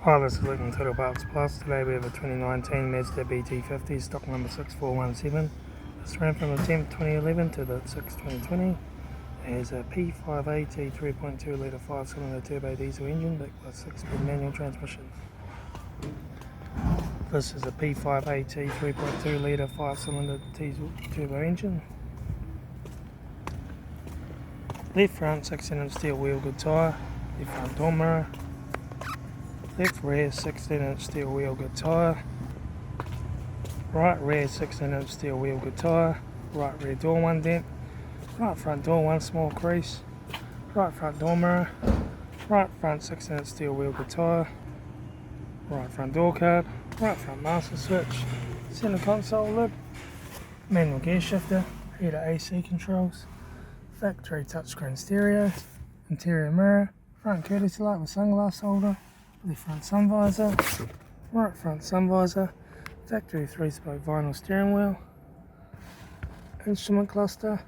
Hi, this is Litre Total Parts Plus. Today we have a 2019 Mazda BT50, stock number 6417. This ran from the 10th 2011 to the 6th 2020. It has a P580 3.2 litre 5-cylinder turbo diesel engine backed by 6-speed manual transmission. This is a P580 3.2 litre 5-cylinder diesel turbo engine. Left front 16-inch steel wheel good tyre, left front door mirror. Left rear 16-inch steel wheel good tyre, right rear 16-inch steel wheel good tyre, right rear door 1 dent, right front door 1 small crease, right front door mirror, right front 16-inch steel wheel good tyre, right front door card, right front master switch, centre console lid, manual gear shifter, heater AC controls, factory touchscreen stereo, interior mirror, front courtesy light with sunglass holder, left front sun visor, right front sun visor, factory 3-spoke vinyl steering wheel, instrument cluster,